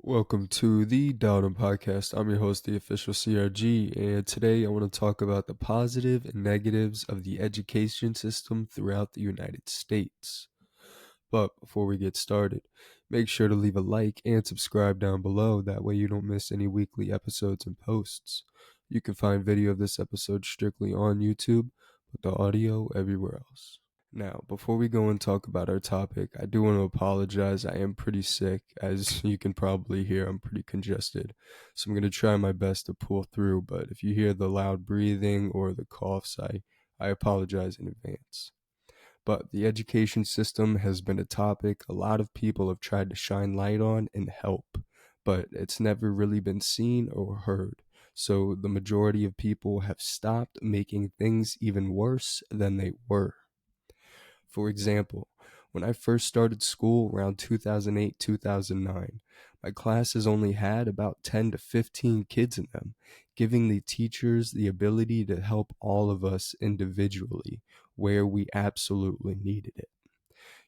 Welcome to the Downham Podcast. I'm your host, the official CRG, and today I want to talk about the positive and negatives of the education system throughout the United States. But before we get started, make sure to leave a like and subscribe down below. That way you don't miss any weekly episodes and posts. You can find video of this episode strictly on YouTube, but the audio everywhere else. Now, before we go and talk about our topic, I do want to apologize. I am pretty sick. As you can probably hear, I'm pretty congested. So I'm going to try my best to pull through, but if you hear the loud breathing or the coughs, I apologize in advance. But the education system has been a topic a lot of people have tried to shine light on and help, but it's never really been seen or heard. So the majority of people have stopped making things even worse than they were. For example, when I first started school around 2008, 2009, my classes only had about 10 to 15 kids in them, giving the teachers the ability to help all of us individually where we absolutely needed it.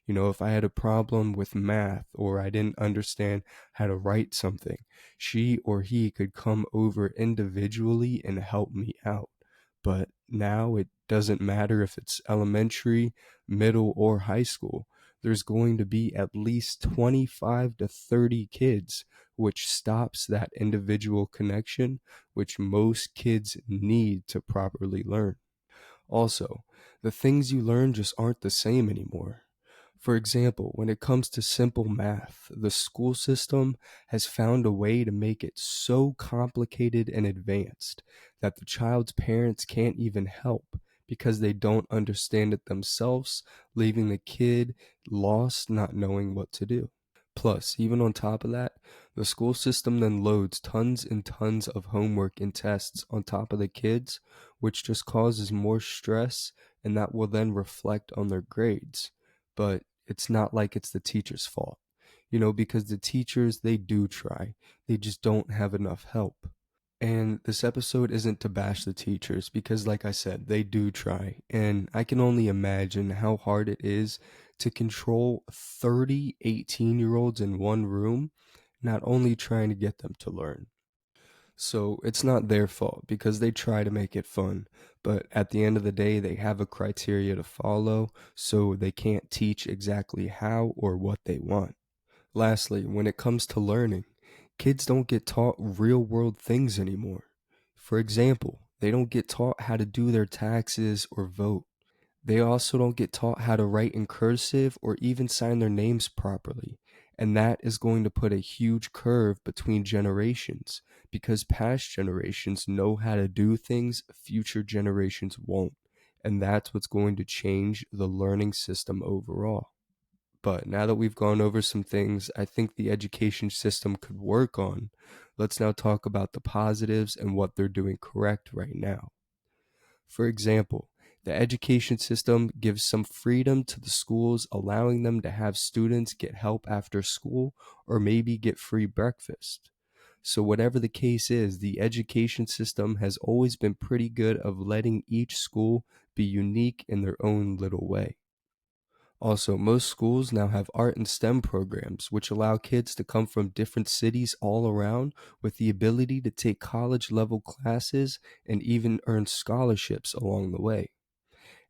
If I had a problem with math or I didn't understand how to write something, she or he could come over individually and help me out. But now it doesn't matter if it's elementary, middle, or high school. There's going to be at least 25 to 30 kids, which stops that individual connection, which most kids need to properly learn. Also, the things you learn just aren't the same anymore. For example, when it comes to simple math, the school system has found a way to make it so complicated and advanced that the child's parents can't even help because they don't understand it themselves, leaving the kid lost, not knowing what to do. Plus, even on top of that, the school system then loads tons and tons of homework and tests on top of the kids, which just causes more stress, and that will then reflect on their grades. But it's not like it's the teacher's fault, because the teachers, they do try. They just don't have enough help. And this episode isn't to bash the teachers because, like I said, they do try. And I can only imagine how hard it is to control 30 18-year-olds in one room, not only trying to get them to learn. So it's not their fault because they try to make it fun. But at the end of the day, they have a criteria to follow, so they can't teach exactly how or what they want. Lastly, when it comes to learning, kids don't get taught real world things anymore. For example, they don't get taught how to do their taxes or vote. They also don't get taught how to write in cursive or even sign their names properly. And that is going to put a huge curve between generations because past generations know how to do things future generations won't. And that's what's going to change the learning system overall. But now that we've gone over some things I think the education system could work on, let's now talk about the positives and what they're doing correct right now. For example, the education system gives some freedom to the schools, allowing them to have students get help after school or maybe get free breakfast. So whatever the case is, the education system has always been pretty good of letting each school be unique in their own little way. Also, most schools now have art and STEM programs, which allow kids to come from different cities all around with the ability to take college level classes and even earn scholarships along the way.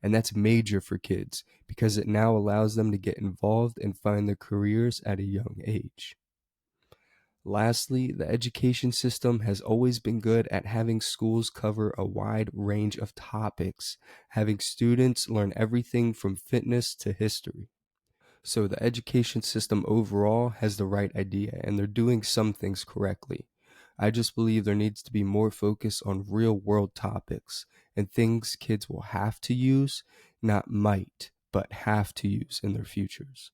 And that's major for kids because it now allows them to get involved and find their careers at a young age. Lastly, the education system has always been good at having schools cover a wide range of topics, having students learn everything from fitness to history. So the education system overall has the right idea and they're doing some things correctly. I just believe there needs to be more focus on real world topics and things kids will have to use, not might, but have to use in their futures.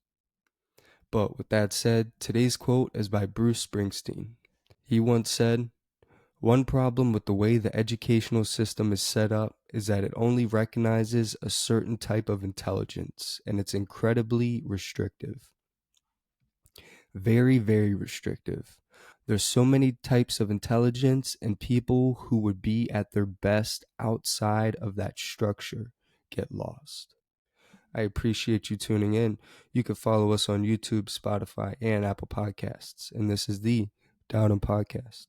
But with that said, today's quote is by Bruce Springsteen. He once said, "One problem with the way the educational system is set up is that it only recognizes a certain type of intelligence, and it's incredibly restrictive. Very, very restrictive. There's so many types of intelligence and people who would be at their best outside of that structure get lost." I appreciate you tuning in. You can follow us on YouTube, Spotify, and Apple Podcasts. And this is the Downham Podcast.